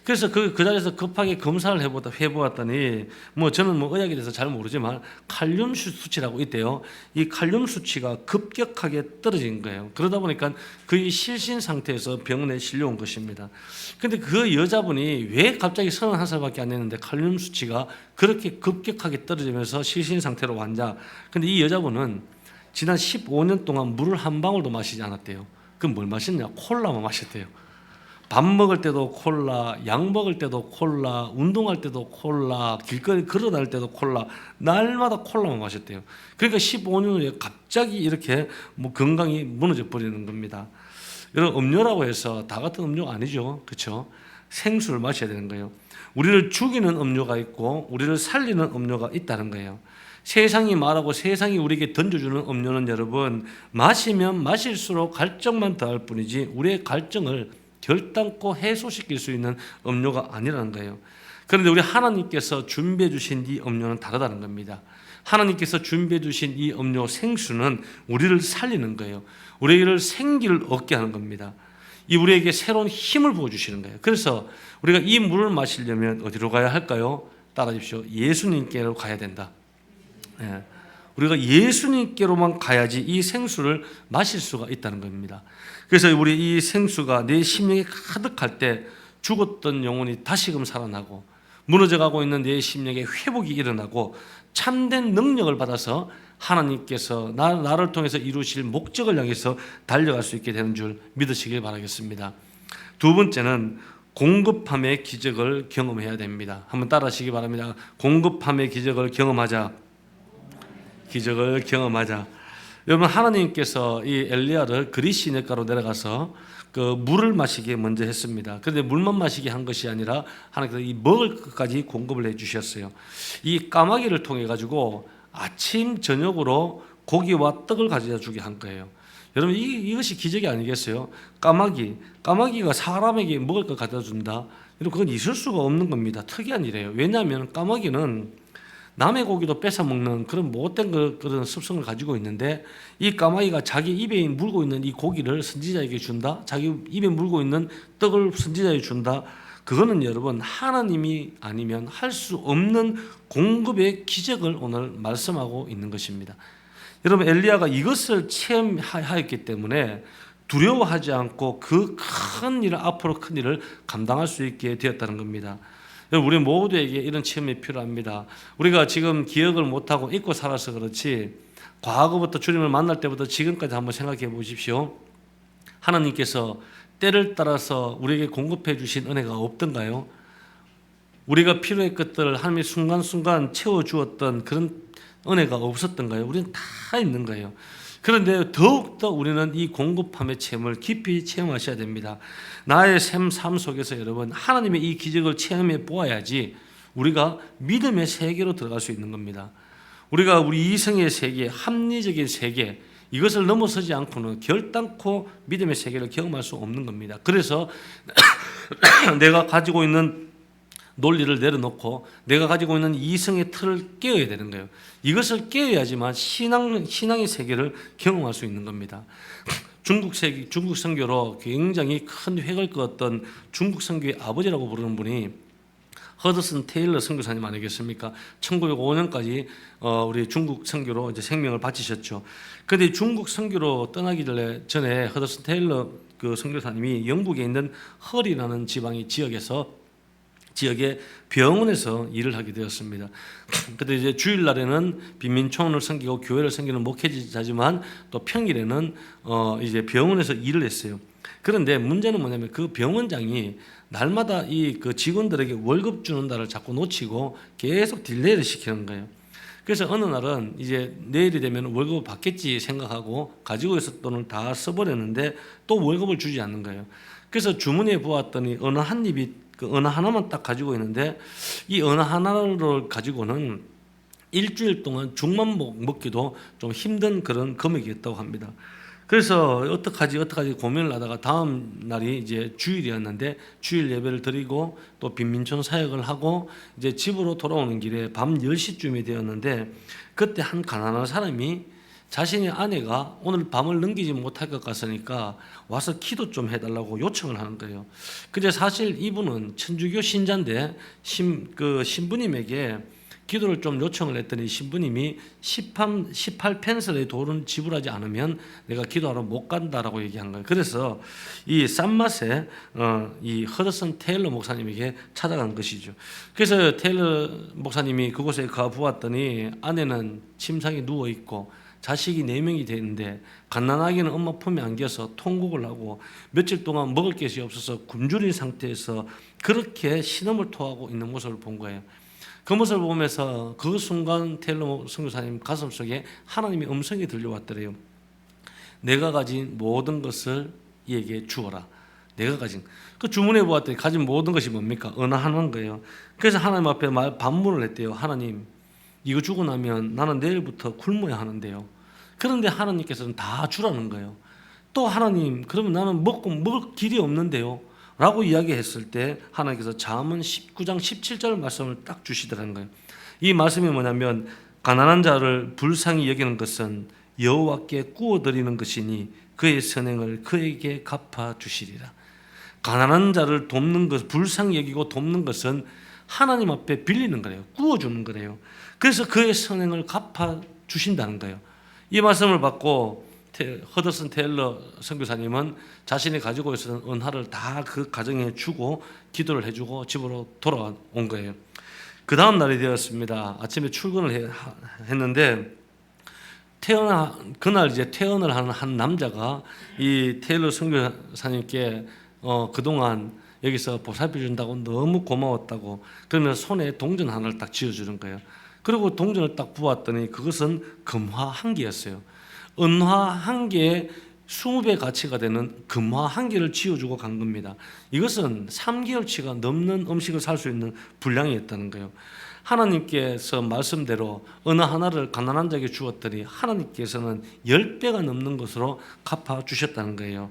그래서 그 자리에서 급하게 검사를 해보았더니 저는 의학에 대해서 잘 모르지만 칼륨 수치라고 있대요. 이 칼륨 수치가 급격하게 떨어진 거예요. 그러다 보니까 거의 실신 상태에서 병원에 실려온 것입니다. 근데 그 여자분이 왜 갑자기 31살밖에 안 됐는데 칼륨 수치가 그렇게 급격하게 떨어지면서 실신 상태로 왔냐? 근데 이 여자분은 지난 15년 동안 물을 한 방울도 마시지 않았대요. 그럼 뭘 마셨냐? 콜라만 마셨대요. 밥 먹을 때도 콜라, 약 먹을 때도 콜라, 운동할 때도 콜라, 길거리 걸어 다닐 때도 콜라, 날마다 콜라만 마셨대요. 그러니까 15년 후에 갑자기 이렇게 건강이 무너져 버리는 겁니다. 여러분, 음료라고 해서 다 같은 음료가 아니죠. 그렇죠? 생수를 마셔야 되는 거예요. 우리를 죽이는 음료가 있고 우리를 살리는 음료가 있다는 거예요. 세상이 말하고 세상이 우리에게 던져주는 음료는 여러분, 마시면 마실수록 갈증만 더할 뿐이지 우리의 갈증을 결단코 해소시킬 수 있는 음료가 아니라는 거예요. 그런데 우리 하나님께서 준비해 주신 이 음료는 다르다는 겁니다. 하나님께서 준비해 주신 이 음료 생수는 우리를 살리는 거예요. 우리를 생기를 얻게 하는 겁니다. 이 우리에게 새로운 힘을 부어주시는 거예요. 그래서 우리가 이 물을 마시려면 어디로 가야 할까요? 따라하십시오. 예수님께로 가야 된다. 예. 우리가 예수님께로만 가야지 이 생수를 마실 수가 있다는 겁니다. 그래서 우리 이 생수가 내 심령에 가득할 때 죽었던 영혼이 다시금 살아나고 무너져가고 있는 내 심령에 회복이 일어나고 참된 능력을 받아서 하나님께서 나를 통해서 이루실 목적을 향해서 달려갈 수 있게 되는 줄 믿으시길 바라겠습니다. 두 번째는 공급함의 기적을 경험해야 됩니다. 한번 따라하시기 바랍니다. 공급함의 기적을 경험하자. 기적을 경험하자. 여러분, 하나님께서 이 엘리야를 그리 시내가로 내려가서 물을 마시게 먼저 했습니다. 그런데 물만 마시게 한 것이 아니라 하나님께서 이 먹을 것까지 공급을 해 주셨어요. 이 까마귀를 통해 가지고 아침 저녁으로 고기와 떡을 가져다 주게 한 거예요. 여러분, 이것이 기적이 아니겠어요? 까마귀가 사람에게 먹을 것 가져다 준다. 여러분, 그건 있을 수가 없는 겁니다. 특이한 일이에요. 왜냐하면 까마귀는 남의 고기도 뺏어 먹는 그런 못된 그런 습성을 가지고 있는데, 이 까마귀가 자기 입에 물고 있는 이 고기를 선지자에게 준다. 자기 입에 물고 있는 떡을 선지자에게 준다. 그거는 여러분, 하나님이 아니면 할 수 없는 공급의 기적을 오늘 말씀하고 있는 것입니다. 여러분, 엘리야가 이것을 체험하였기 때문에 두려워하지 않고 그 큰 일을, 앞으로 큰 일을 감당할 수 있게 되었다는 겁니다. 우리 모두에게 이런 체험이 필요합니다. 우리가 지금 기억을 못하고 잊고 살아서 그렇지, 과거부터 주님을 만날 때부터 지금까지 한번 생각해 보십시오. 하나님께서 때를 따라서 우리에게 공급해 주신 은혜가 없던가요? 우리가 필요의 것들을 하나님이 순간순간 채워주었던 그런 은혜가 없었던가요? 우리는 다 있는 거예요. 그런데 더욱더 우리는 이 공급함의 체험을 깊이 체험하셔야 됩니다. 나의 삶 속에서 여러분, 하나님의 이 기적을 체험해 보아야지 우리가 믿음의 세계로 들어갈 수 있는 겁니다. 우리가 우리 이성의 세계, 합리적인 세계, 이것을 넘어서지 않고는 결단코 믿음의 세계를 경험할 수 없는 겁니다. 그래서 내가 가지고 있는 논리를 내려놓고 내가 가지고 있는 이성의 틀을 깨어야 되는 거예요. 이것을 깨어야지만 신앙의 세계를 경험할 수 있는 겁니다. 중국 선교로 굉장히 큰 획을 그었던 중국 선교의 아버지라고 부르는 분이 허드슨 테일러 선교사님 아니겠습니까? 1905년까지 우리 중국 선교로 이제 생명을 바치셨죠. 그런데 중국 선교로 떠나기 전에 허드슨 테일러 그 선교사님이 영국에 있는 헐이라는 지역의 병원에서 일을 하게 되었습니다. 그때 이제 주일날에는 빈민총원을 섬기고 교회를 섬기는 목회자지만 또 평일에는 이제 병원에서 일을 했어요. 그런데 문제는 뭐냐면 그 병원장이 날마다 그 직원들에게 월급 주는 날을 자꾸 놓치고 계속 딜레이를 시키는 거예요. 그래서 어느 날은 이제 내일이 되면 월급을 받겠지 생각하고 가지고 있었던 돈을 다 써버렸는데 또 월급을 주지 않는 거예요. 그래서 주문해 보았더니 어느 하나만 딱 가지고 있는데, 이 어느 하나를 가지고는 일주일 동안 죽만 먹기도 좀 힘든 그런 금액이었다고 합니다. 그래서 어떡하지 고민을 하다가 다음 날이 이제 주일이었는데 주일 예배를 드리고 또 빈민촌 사역을 하고 이제 집으로 돌아오는 길에 밤 10시쯤이 되었는데 그때 한 가난한 사람이 자신의 아내가 오늘 밤을 넘기지 못할 것 같으니까 와서 기도 좀 해달라고 요청을 하는 거예요. 근데 사실 이분은 천주교 신자인데 신부님에게 기도를 좀 요청을 했더니 신부님이 18펜슬의 돈을 지불하지 않으면 내가 기도하러 못 간다라고 얘기한 거예요. 그래서 이 쌈맛에 이 허드슨 테일러 목사님에게 찾아간 것이죠. 그래서 테일러 목사님이 그곳에 가 보았더니 아내는 침상에 누워 있고 자식이 4명이 되는데 갓난아기는 엄마 품에 안겨서 통곡을 하고 며칠 동안 먹을 것이 없어서 굶주린 상태에서 그렇게 신음을 토하고 있는 모습을 본 거예요. 그 모습을 보면서 그 순간 테일러 선교사님 가슴속에 하나님의 음성이 들려왔더래요. 내가 가진 모든 것을 이에게 주어라. 내가 가진 그 주문해 보았더니 가진 모든 것이 뭡니까? 은하는 거예요. 그래서 하나님 앞에 반문을 했대요. 하나님, 이거 주고 나면 나는 내일부터 굶어야 하는데요. 그런데 하나님께서는 다 주라는 거예요. 또 하나님, 그러면 나는 먹을 길이 없는데요. 라고 이야기했을 때 하나님께서 잠언 19장 17절 말씀을 딱 주시더라는 거예요. 이 말씀이 뭐냐면 가난한 자를 불쌍히 여기는 것은 여호와께 구워드리는 것이니 그의 선행을 그에게 갚아주시리라. 가난한 자를 돕는 것, 불쌍히 여기고 돕는 것은 하나님 앞에 빌리는 거래요. 구워주는 거래요. 그래서 그의 선행을 갚아주신다는 거예요. 이 말씀을 받고 허드슨 테일러 선교사님은 자신이 가지고 있었던 은하를 다 그 가정에 주고 기도를 해주고 집으로 돌아온 거예요. 그 다음 날이 되었습니다. 아침에 출근을 했는데 그날 이제 퇴원을 하는 한 남자가 이 테일러 선교사님께 그동안 여기서 보살펴 준다고 너무 고마웠다고 그러면서 손에 동전 하나를 딱 쥐어주는 거예요. 그리고 동전을 딱 부었더니 그것은 금화 한 개였어요. 은화 한 개에 20배 가치가 되는 금화 한 개를 쥐어주고 간 겁니다. 이것은 3개월치가 넘는 음식을 살 수 있는 분량이었다는 거예요. 하나님께서 말씀대로 은화 하나를 가난한 자에게 주었더니 하나님께서는 10배가 넘는 것으로 갚아주셨다는 거예요.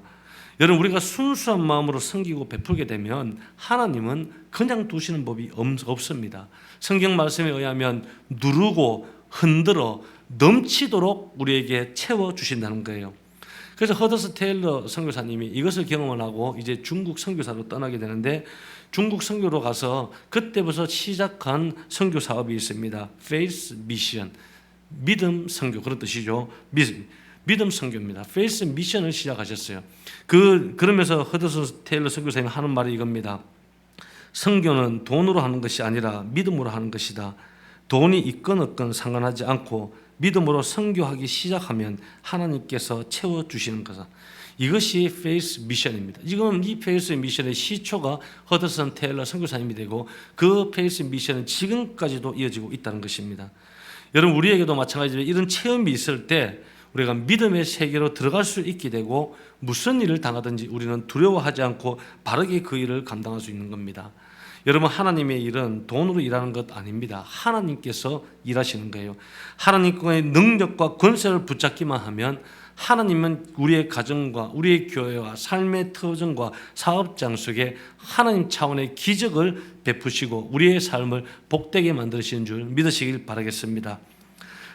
여러분, 우리가 순수한 마음으로 섬기고 베풀게 되면 하나님은 그냥 두시는 법이 없습니다. 성경 말씀에 의하면 누르고 흔들어 넘치도록 우리에게 채워주신다는 거예요. 그래서 허더스 테일러 선교사님이 이것을 경험을 하고 이제 중국 선교사로 떠나게 되는데 중국 선교로 가서 그때부터 시작한 선교 사업이 있습니다. Faith Mission, 믿음 선교, 그런 뜻이죠. 믿음 선교입니다. Faith Mission을 시작하셨어요. 그러면서 허더스 테일러 선교사님이 하는 말이 이겁니다. 선교는 돈으로 하는 것이 아니라 믿음으로 하는 것이다. 돈이 있건 없건 상관하지 않고 믿음으로 선교하기 시작하면 하나님께서 채워주시는 거다. 이것이 페이스 미션입니다. 지금 이 페이스 미션의 시초가 허드슨 테일러 선교사님이 되고 그 페이스 미션은 지금까지도 이어지고 있다는 것입니다. 여러분, 우리에게도 마찬가지로 이런 체험이 있을 때 우리가 믿음의 세계로 들어갈 수 있게 되고 무슨 일을 당하든지 우리는 두려워하지 않고 바르게 그 일을 감당할 수 있는 겁니다. 여러분, 하나님의 일은 돈으로 일하는 것 아닙니다. 하나님께서 일하시는 거예요. 하나님의 능력과 권세를 붙잡기만 하면 하나님은 우리의 가정과 우리의 교회와 삶의 터전과 사업장 속에 하나님 차원의 기적을 베푸시고 우리의 삶을 복되게 만드시는 줄 믿으시길 바라겠습니다.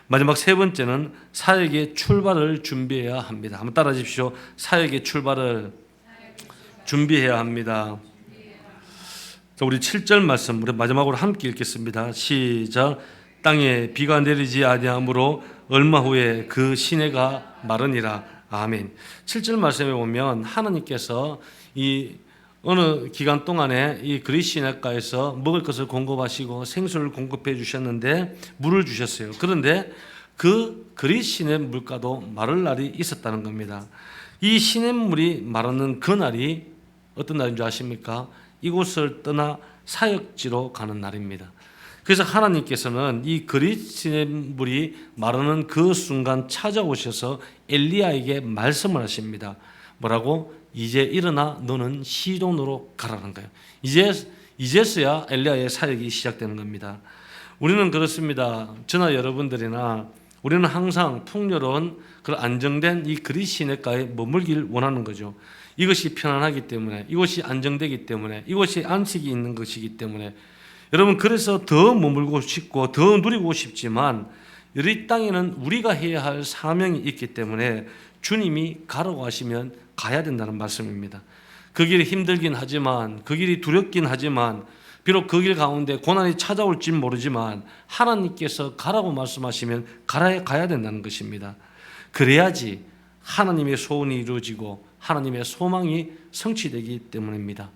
마지막 세 번째는 사역의 출발을 준비해야 합니다. 한번 따라해 주십시오. 사역의 출발을 준비해야 합니다. 자, 우리 7절 말씀 우리 마지막으로 함께 읽겠습니다. 시작. 땅에 비가 내리지 아니하므로 얼마 후에 그 시내가 마르니라. 아멘. 7절 말씀에 보면 하나님께서 이 어느 기간 동안에 이 그리스 시내가에서 먹을 것을 공급하시고 생수를 공급해 주셨는데 물을 주셨어요. 그런데 그 그리스 시내 물가도 마를 날이 있었다는 겁니다. 이 시냇물이 마르는 그 날이 어떤 날인 줄 아십니까? 이곳을 떠나 사역지로 가는 날입니다. 그래서 하나님께서는 이 그리스의 물이 마르는 그 순간 찾아오셔서 엘리야에게 말씀을 하십니다. 뭐라고? 이제 일어나 너는 시돈으로 가라는 거예요. 이제서야 엘리야의 사역이 시작되는 겁니다. 우리는 그렇습니다. 저나 여러분들이나 우리는 항상 풍요로운 그런 안정된 이 그리스 시내가에 머물길 원하는 거죠. 이것이 편안하기 때문에, 이것이 안정되기 때문에, 이것이 안식이 있는 것이기 때문에 여러분, 그래서 더 머물고 싶고 더 누리고 싶지만 이 땅에는 우리가 해야 할 사명이 있기 때문에 주님이 가라고 하시면 가야 된다는 말씀입니다. 그 길이 힘들긴 하지만, 그 길이 두렵긴 하지만, 비록 그 길 가운데 고난이 찾아올진 모르지만 하나님께서 가라고 말씀하시면 가야 된다는 것입니다. 그래야지 하나님의 소원이 이루어지고 하나님의 소망이 성취되기 때문입니다.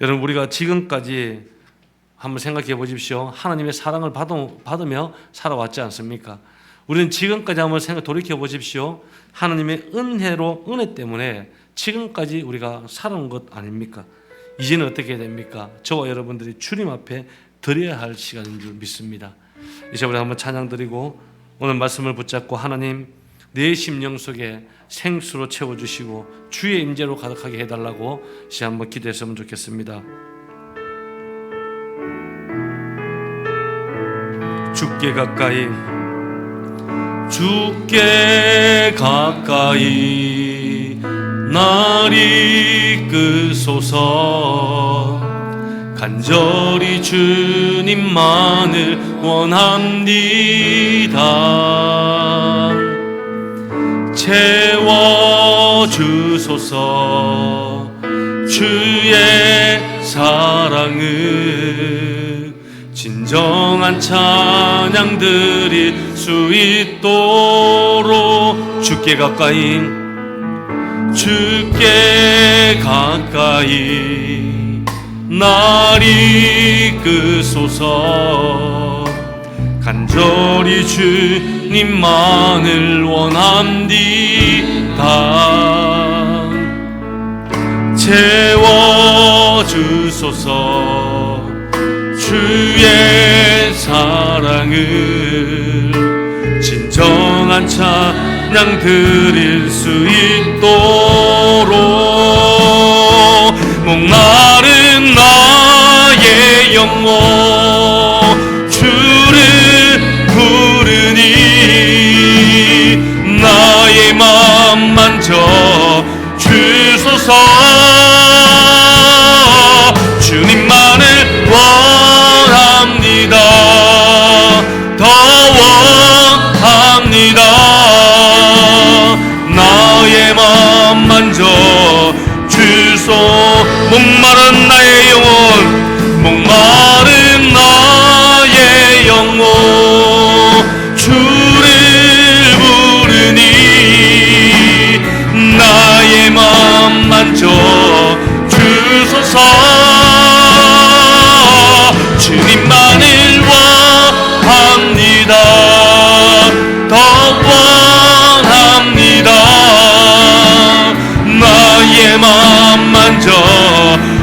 여러분, 우리가 지금까지 한번 생각해 보십시오. 하나님의 사랑을 받으며 살아왔지 않습니까? 우리는 지금까지 한번 돌이켜 보십시오. 하나님의 은혜 때문에 지금까지 우리가 살아온 것 아닙니까? 이제는 어떻게 됩니까? 저와 여러분들이 주님 앞에 드려야 할 시간인 줄 믿습니다. 이제 우리 한번 찬양 드리고 오늘 말씀을 붙잡고 하나님, 내 심령 속에 생수로 채워주시고 주의 임재로 가득하게 해달라고 이제 한번 기도했으면 좋겠습니다. 주께 가까이, 주께 가까이 날 이끄소서. 간절히 주님만을 원합니다. 채워주소서. 주의 사랑을 진정한 찬양 드릴 수 있도록 주께 가까이, 주께 가까이 날 이끄소서. 간절히 주님만을 원합니다. 채워주소서. 주의 사랑을 진정한 찬양 드릴 수 있도록 목마른 나의 영혼 주를 부르니 나의 맘 만져 주소서. 주님만을 원합니다. 더 원합니다. 나의 맘 만져 주소. 목마른 나의 영혼, 목마른 나의 영혼 주를 부르니 나의 맘 만져 주소서. 주님만을 원합니다. 더 원합니다. 나의 맘 만져.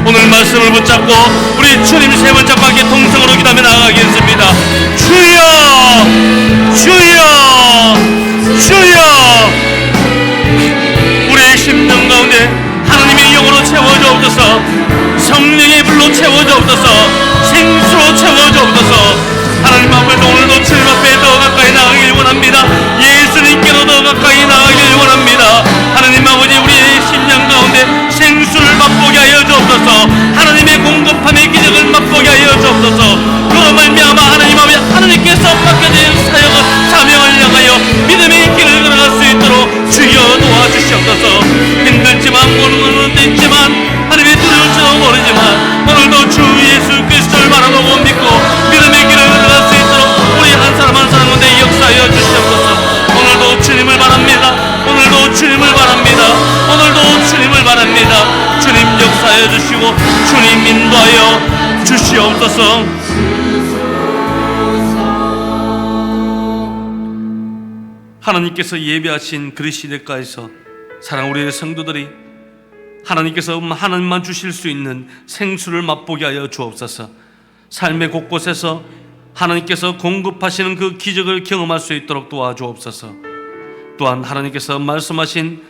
오늘 말씀을 붙잡고 우리 주님 세 번 잡고 함께 통성으로 기도하며 나아가겠습니다. 주여, 주여, 주여. 우리의 심령 가운데 하나님의 영으로 채워주옵소서. 성령의 불로 채워주옵소서. 생수로 채워주옵소서. 하나님 아버지, 오늘도 주님 앞에 더 가까이 나가길 원합니다. 예수님께로 더 가까이 나가길 원합니다. 하나님 아버지, 우리의 심령 가운데 생수를 맛보게 하여 주옵소서. 하나님의 공급함의 기적을 맛보게 하여 주옵소서. 그로 말미암아 하나님 아버지, 하나님께서 맡겨진 사역을 사명을 향하여 믿음의 길을 걸어갈 수 있도록 주여 도와주시옵소서. 힘들지만 모르는 것도 있지만 하나님의 두려울지도 모르지만 오늘도 주 예수 그리스도를 바라보고 믿고 믿음의 길을 걸어갈 수 있도록 우리 한 사람 한 사람 가운데 역사하여 주시옵소서. 오늘도 주님을 바랍니다. 오늘도 주님을 바랍니다. 오늘도 주님을 바랍니다. 주님 역사하여 주시고 주님 인도하여 주시옵소서. 하나님께서 예배하신 그리스 시대가에서 사랑 우리의 성도들이 하나님께서 하나님만 주실 수 있는 생수를 맛보게 하여 주옵소서. 삶의 곳곳에서 하나님께서 공급하시는 그 기적을 경험할 수 있도록 도와주옵소서. 또한 하나님께서 말씀하신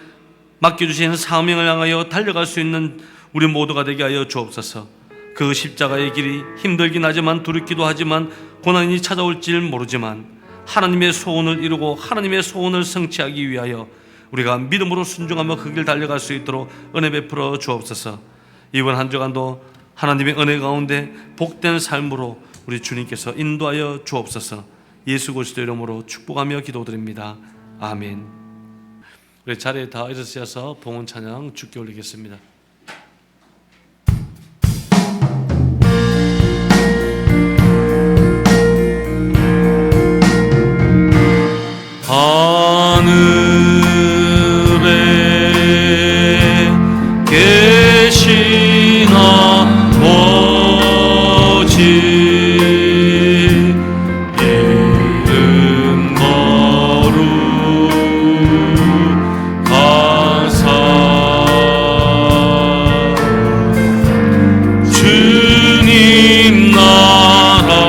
맡겨주신 사명을 향하여 달려갈 수 있는 우리 모두가 되게 하여 주옵소서. 그 십자가의 길이 힘들긴 하지만 두렵기도 하지만 고난이 찾아올지 모르지만 하나님의 소원을 이루고 하나님의 소원을 성취하기 위하여 우리가 믿음으로 순종하며 그 길 달려갈 수 있도록 은혜 베풀어 주옵소서. 이번 한 주간도 하나님의 은혜 가운데 복된 삶으로 우리 주님께서 인도하여 주옵소서. 예수 그리스도 이름으로 축복하며 기도드립니다. 아멘. 우리 자리에 다 일어서셔서 봉헌 찬양 주께 올리겠습니다. 하늘에 계신 아버지 이름 거룩하사 주님 나라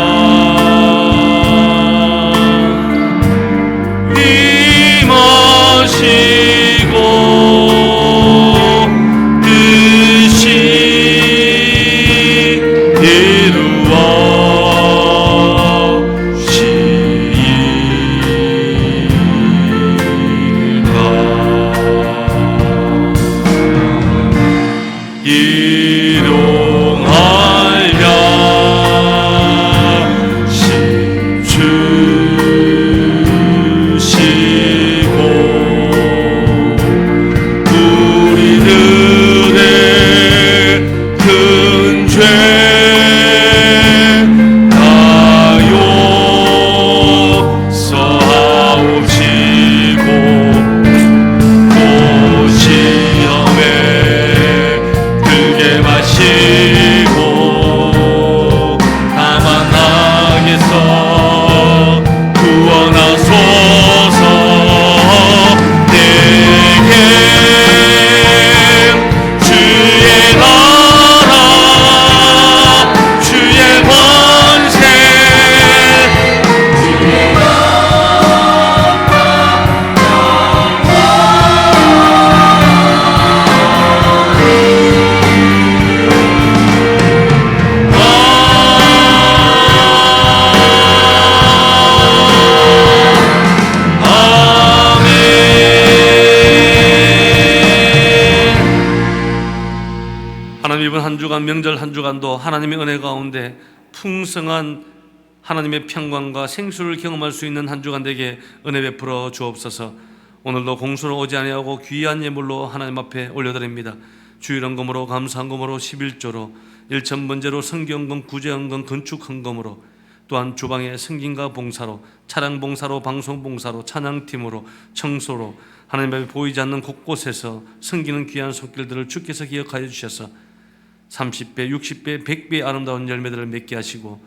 임하시고 뜻이 명절 한 주간도 하나님의 은혜 가운데 풍성한 하나님의 평강과 생수를 경험할 수 있는 한 주간 되게 은혜 베풀어 주옵소서. 오늘도 공수로 오지 아니하고 귀한 예물로 하나님 앞에 올려드립니다. 주일헌금으로 감사헌금으로 11조로 일천번제로 성경헌금 구제헌금 건축헌금으로 또한 주방의 성김과 봉사로 차량 봉사로 방송 봉사로 찬양팀으로 청소로 하나님 앞에 보이지 않는 곳곳에서 섬기는 귀한 손길들을 주께서 기억하여 주셔서 30배, 60배, 100배의 아름다운 열매들을 맺게 하시고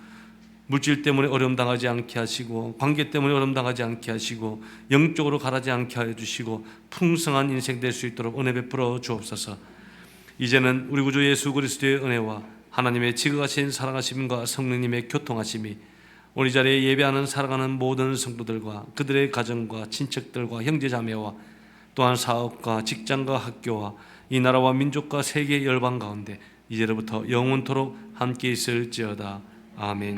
물질 때문에 어려움 당하지 않게 하시고 관계 때문에 어려움 당하지 않게 하시고 영적으로 가라지 않게 하여 주시고 풍성한 인생 될 수 있도록 은혜 베풀어 주옵소서. 이제는 우리 구주 예수 그리스도의 은혜와 하나님의 지극하신 사랑하심과 성령님의 교통하심이 우리 자리에 예배하는 살아가는 모든 성도들과 그들의 가정과 친척들과 형제자매와 또한 사업과 직장과 학교와 이 나라와 민족과 세계 열방 가운데 이제로부터 영원토록 함께 있을지어다. 아멘.